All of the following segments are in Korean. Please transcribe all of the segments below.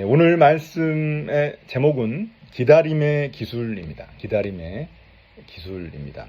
오늘 말씀의 제목은 기다림의 기술입니다. 기다림의 기술입니다.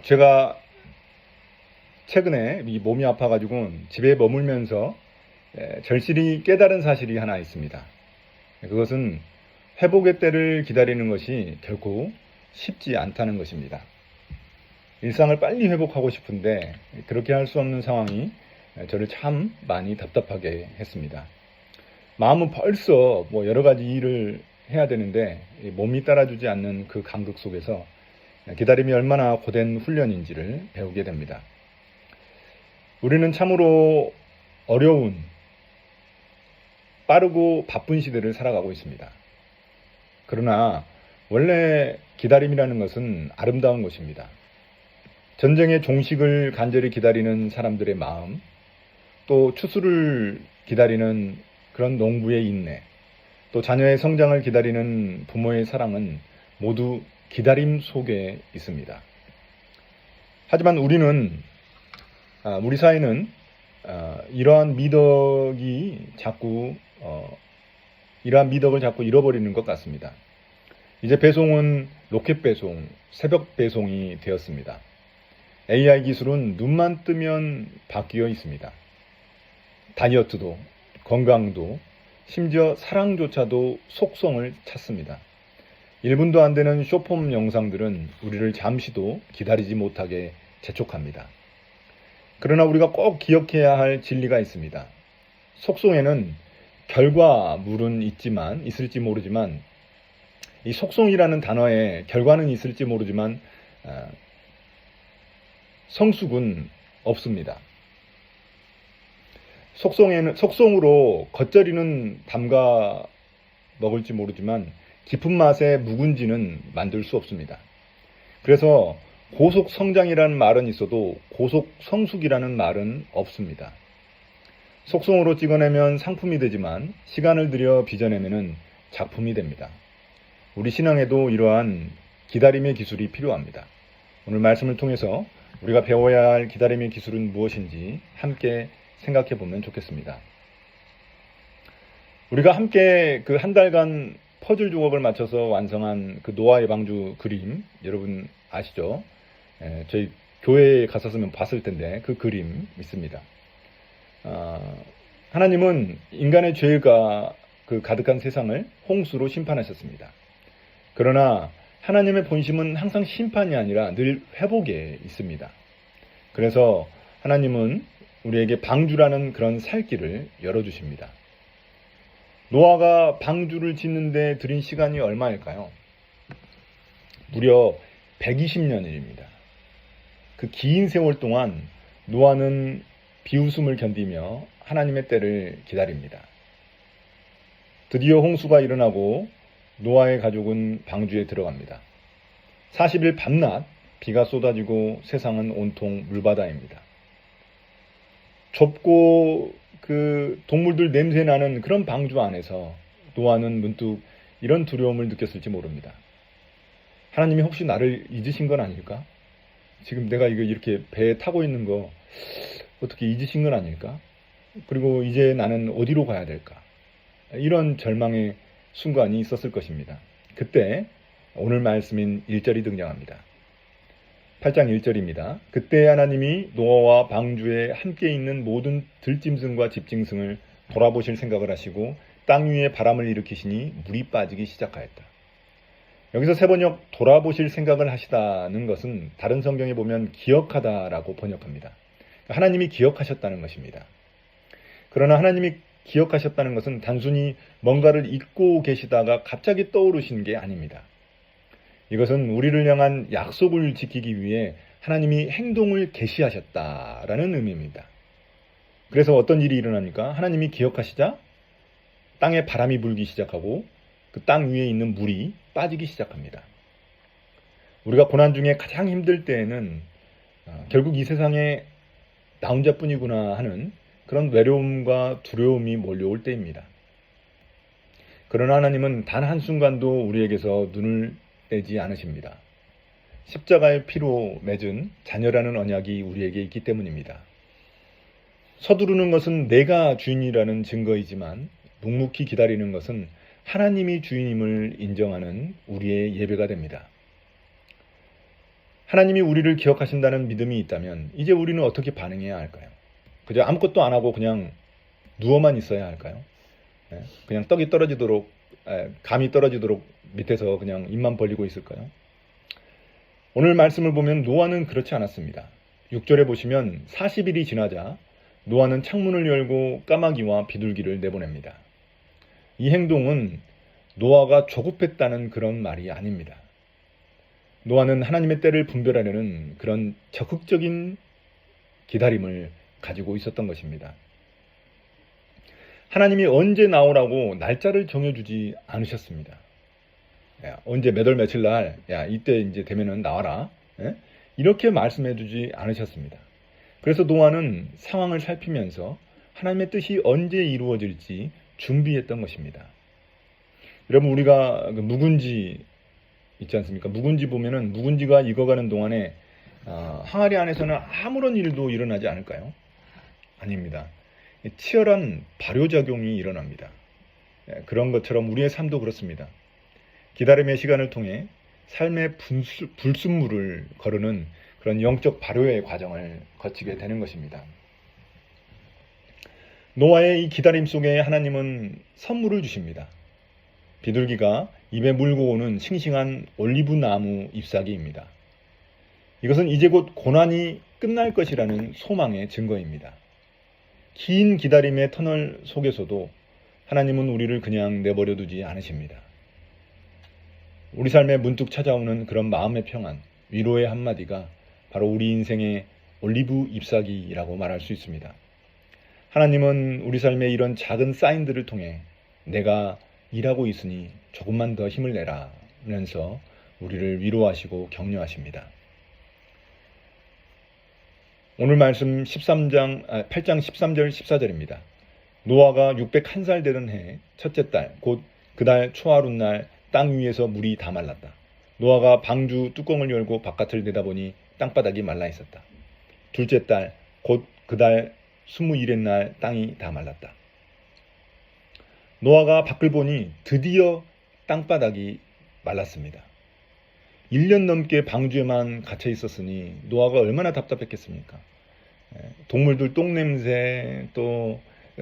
제가 최근에 몸이 아파가지고 집에 머물면서 절실히 깨달은 사실이 하나 있습니다. 그것은 회복의 때를 기다리는 것이 결코 쉽지 않다는 것입니다. 일상을 빨리 회복하고 싶은데 그렇게 할 수 없는 상황이 저를 참 많이 답답하게 했습니다. 마음은 벌써 여러 가지 일을 해야 되는데 몸이 따라주지 않는 그 간극 속에서 기다림이 얼마나 고된 훈련인지를 배우게 됩니다. 우리는 참으로 어려운, 빠르고 바쁜 시대를 살아가고 있습니다. 그러나 원래 기다림이라는 것은 아름다운 것입니다. 전쟁의 종식을 간절히 기다리는 사람들의 마음, 또 추수를 기다리는 그런 농부의 인내, 또 자녀의 성장을 기다리는 부모의 사랑은 모두 기다림 속에 있습니다. 하지만 우리 사회는 이러한 미덕을 자꾸 잃어버리는 것 같습니다. 이제 배송은 로켓 배송, 새벽 배송이 되었습니다. AI 기술은 눈만 뜨면 바뀌어 있습니다. 다이어트도, 건강도, 심지어 사랑조차도 속성을 찾습니다. 1분도 안 되는 쇼폼 영상들은 우리를 잠시도 기다리지 못하게 재촉합니다. 그러나 우리가 꼭 기억해야 할 진리가 있습니다. 속성에는 결과물은 있을지 모르지만 이 속성이라는 단어에 결과는 있을지 모르지만 성숙은 없습니다. 속성으로 겉절이는 담가 먹을지 모르지만 깊은 맛의 묵은지는 만들 수 없습니다. 그래서 고속 성장이라는 말은 있어도 고속 성숙이라는 말은 없습니다. 속성으로 찍어내면 상품이 되지만 시간을 들여 빚어내면 작품이 됩니다. 우리 신앙에도 이러한 기다림의 기술이 필요합니다. 오늘 말씀을 통해서 우리가 배워야 할 기다림의 기술은 무엇인지 함께 생각해 보면 좋겠습니다. 우리가 함께 그 한 달간 퍼즐 조각을 맞춰서 완성한 그 노아의 방주 그림, 여러분 아시죠? 저희 교회에 갔었으면 봤을 텐데 그 그림 있습니다. 하나님은 인간의 죄가 그 가득한 세상을 홍수로 심판하셨습니다. 그러나 하나님의 본심은 항상 심판이 아니라 늘 회복에 있습니다. 그래서 하나님은 우리에게 방주라는 그런 살 길을 열어주십니다. 노아가 방주를 짓는데 들인 시간이 얼마일까요? 무려 120년입니다. 그 긴 세월 동안 노아는 비웃음을 견디며 하나님의 때를 기다립니다. 드디어 홍수가 일어나고 노아의 가족은 방주에 들어갑니다. 40일 밤낮 비가 쏟아지고 세상은 온통 물바다입니다. 좁고 그 동물들 냄새 나는 그런 방주 안에서 노아는 문득 이런 두려움을 느꼈을지 모릅니다. 하나님이 혹시 나를 잊으신 건 아닐까? 지금 내가 이렇게 배에 타고 있는 거 어떻게 잊으신 건 아닐까? 그리고 이제 나는 어디로 가야 될까? 이런 절망의 순간이 있었을 것입니다. 그때 오늘 말씀인 1절이 등장합니다. 8장 1절입니다. 그때 하나님이 노아와 방주에 함께 있는 모든 들짐승과 집짐승을 돌아보실 생각을 하시고 땅 위에 바람을 일으키시니 물이 빠지기 시작하였다. 여기서 세 번역 돌아보실 생각을 하시다는 것은 다른 성경에 보면 기억하다라고 번역합니다. 하나님이 기억하셨다는 것입니다. 그러나 하나님이 기억하셨다는 것은 단순히 뭔가를 잊고 계시다가 갑자기 떠오르신 게 아닙니다. 이것은 우리를 향한 약속을 지키기 위해 하나님이 행동을 계시하셨다라는 의미입니다. 그래서 어떤 일이 일어납니까? 하나님이 기억하시자 땅에 바람이 불기 시작하고 그 땅 위에 있는 물이 빠지기 시작합니다. 우리가 고난 중에 가장 힘들 때에는 결국 이 세상에 나 혼자뿐이구나 하는 그런 외로움과 두려움이 몰려올 때입니다. 그러나 하나님은 단 한순간도 우리에게서 눈을 떼지 않으십니다. 십자가의 피로 맺은 자녀라는 언약이 우리에게 있기 때문입니다. 서두르는 것은 내가 주인이라는 증거이지만 묵묵히 기다리는 것은 하나님이 주인임을 인정하는 우리의 예배가 됩니다. 하나님이 우리를 기억하신다는 믿음이 있다면 이제 우리는 어떻게 반응해야 할까요? 그저 아무것도 안 하고 그냥 누워만 있어야 할까요? 그냥 떡이 떨어지도록, 감이 떨어지도록 밑에서 그냥 입만 벌리고 있을까요? 오늘 말씀을 보면 노아는 그렇지 않았습니다. 6절에 보시면 40일이 지나자 노아는 창문을 열고 까마귀와 비둘기를 내보냅니다. 이 행동은 노아가 조급했다는 그런 말이 아닙니다. 노아는 하나님의 때를 분별하려는 그런 적극적인 기다림을 가지고 있었던 것입니다. 하나님이 언제 나오라고 날짜를 정해주지 않으셨습니다. 언제 몇 월 며칠 날, 이때 이제 되면은 나와라. 이렇게 말씀해주지 않으셨습니다. 그래서 노아는 상황을 살피면서 하나님의 뜻이 언제 이루어질지 준비했던 것입니다. 여러분, 우리가 묵은지 있지 않습니까? 묵은지 보면은 묵은지가 익어가는 동안에 항아리 안에서는 아무런 일도 일어나지 않을까요? 아닙니다. 치열한 발효작용이 일어납니다. 그런 것처럼 우리의 삶도 그렇습니다. 기다림의 시간을 통해 삶의 불순물을 거르는 그런 영적 발효의 과정을 거치게 되는 것입니다. 노아의 이 기다림 속에 하나님은 선물을 주십니다. 비둘기가 입에 물고 오는 싱싱한 올리브 나무 잎사귀입니다. 이것은 이제 곧 고난이 끝날 것이라는 소망의 증거입니다. 긴 기다림의 터널 속에서도 하나님은 우리를 그냥 내버려 두지 않으십니다. 우리 삶에 문득 찾아오는 그런 마음의 평안, 위로의 한마디가 바로 우리 인생의 올리브 잎사귀라고 말할 수 있습니다. 하나님은 우리 삶의 이런 작은 사인들을 통해 내가 일하고 있으니 조금만 더 힘을 내라 면서 우리를 위로하시고 격려하십니다. 오늘 말씀 8장 13절 14절입니다. 노아가 601살 되던 해 첫째 달 곧 그달 초하룻날 땅 위에서 물이 다 말랐다. 노아가 방주 뚜껑을 열고 바깥을 내다보니 땅바닥이 말라 있었다. 둘째 달 곧 그달 21의 날 땅이 다 말랐다. 노아가 밖을 보니 드디어 땅바닥이 말랐습니다. 1년 넘게 방주에만 갇혀 있었으니 노아가 얼마나 답답했겠습니까? 동물들 똥냄새 또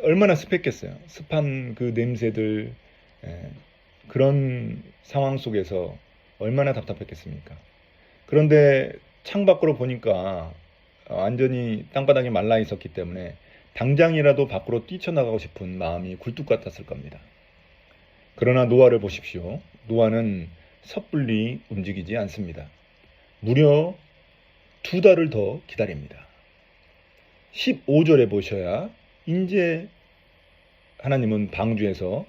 얼마나 습했겠어요. 습한 그 냄새들, 그런 상황 속에서 얼마나 답답했겠습니까? 그런데 창밖으로 보니까 완전히 땅바닥이 말라 있었기 때문에 당장이라도 밖으로 뛰쳐나가고 싶은 마음이 굴뚝 같았을 겁니다. 그러나 노아를 보십시오. 노아는 섣불리 움직이지 않습니다. 무려 2달을 더 기다립니다. 15절에 보셔야 이제 하나님은 방주에서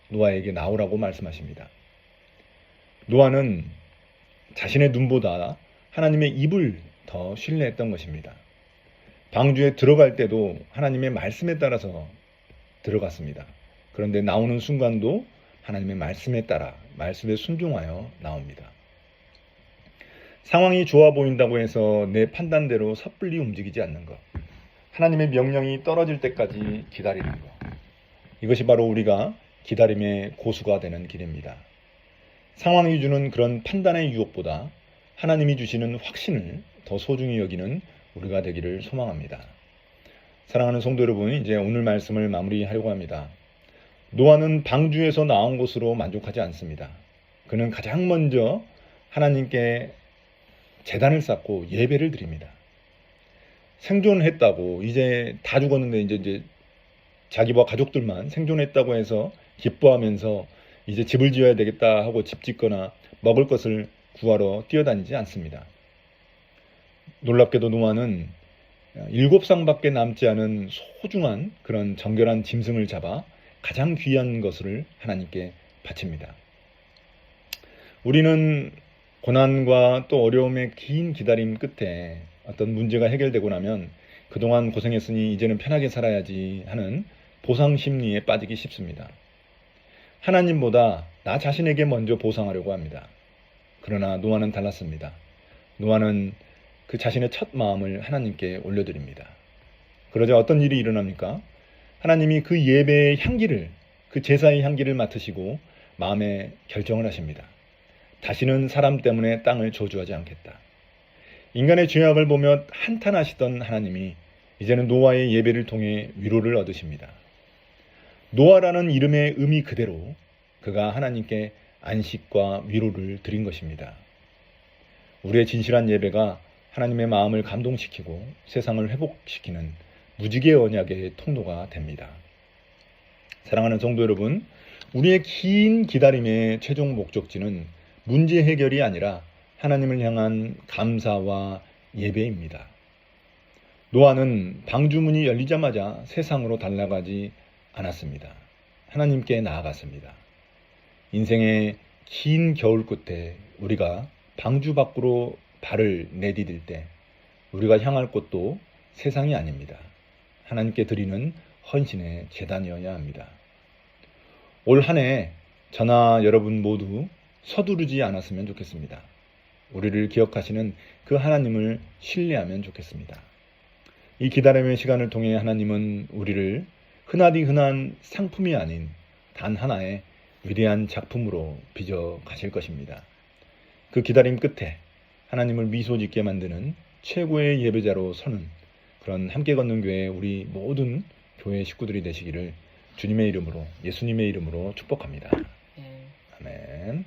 노아에게 나오라고 말씀하십니다. 노아는 자신의 눈보다 하나님의 입을 더 신뢰했던 것입니다. 방주에 들어갈 때도 하나님의 말씀에 따라서 들어갔습니다. 그런데 나오는 순간도 하나님의 말씀에 따라 말씀에 순종하여 나옵니다. 상황이 좋아 보인다고 해서 내 판단대로 섣불리 움직이지 않는 것, 하나님의 명령이 떨어질 때까지 기다리는 것, 이것이 바로 우리가 기다림의 고수가 되는 길입니다. 상황이 주는 그런 판단의 유혹보다 하나님이 주시는 확신을 더 소중히 여기는 우리가 되기를 소망합니다. 사랑하는 성도 여러분, 이제 오늘 말씀을 마무리하려고 합니다. 노아는 방주에서 나온 것으로 만족하지 않습니다. 그는 가장 먼저 하나님께 제단을 쌓고 예배를 드립니다. 생존했다고, 이제 다 죽었는데 이제 자기와 가족들만 생존했다고 해서 기뻐하면서 이제 집을 지어야 되겠다 하고 집 짓거나 먹을 것을 구하러 뛰어다니지 않습니다. 놀랍게도 노아는 7쌍밖에 남지 않은 소중한 그런 정결한 짐승을 잡아 가장 귀한 것을 하나님께 바칩니다. 우리는 고난과 또 어려움의 긴 기다림 끝에 어떤 문제가 해결되고 나면 그동안 고생했으니 이제는 편하게 살아야지 하는 보상 심리에 빠지기 쉽습니다. 하나님보다 나 자신에게 먼저 보상하려고 합니다. 그러나 노아는 달랐습니다. 노아는 그 자신의 첫 마음을 하나님께 올려드립니다. 그러자 어떤 일이 일어납니까? 하나님이 그 예배의 향기를, 그 제사의 향기를 맡으시고 마음에 결정을 하십니다. 다시는 사람 때문에 땅을 저주하지 않겠다. 인간의 죄악을 보며 한탄하시던 하나님이 이제는 노아의 예배를 통해 위로를 얻으십니다. 노아라는 이름의 의미 그대로 그가 하나님께 안식과 위로를 드린 것입니다. 우리의 진실한 예배가 하나님의 마음을 감동시키고 세상을 회복시키는 무지개 언약의 통로가 됩니다. 사랑하는 성도 여러분, 우리의 긴 기다림의 최종 목적지는 문제 해결이 아니라 하나님을 향한 감사와 예배입니다. 노아는 방주문이 열리자마자 세상으로 달려가지 않았습니다. 하나님께 나아갔습니다. 인생의 긴 겨울 끝에 우리가 방주 밖으로 발을 내디딜 때 우리가 향할 곳도 세상이 아닙니다. 하나님께 드리는 헌신의 제단이어야 합니다. 올 한 해 저나 여러분 모두 서두르지 않았으면 좋겠습니다. 우리를 기억하시는 그 하나님을 신뢰하면 좋겠습니다. 이 기다림의 시간을 통해 하나님은 우리를 흔하디 흔한 상품이 아닌 단 하나의 위대한 작품으로 빚어 가실 것입니다. 그 기다림 끝에 하나님을 미소 짓게 만드는 최고의 예배자로 서는 그런 함께 걷는 교회 우리 모든 교회 식구들이 되시기를 주님의 이름으로, 예수님의 이름으로 축복합니다. 아멘.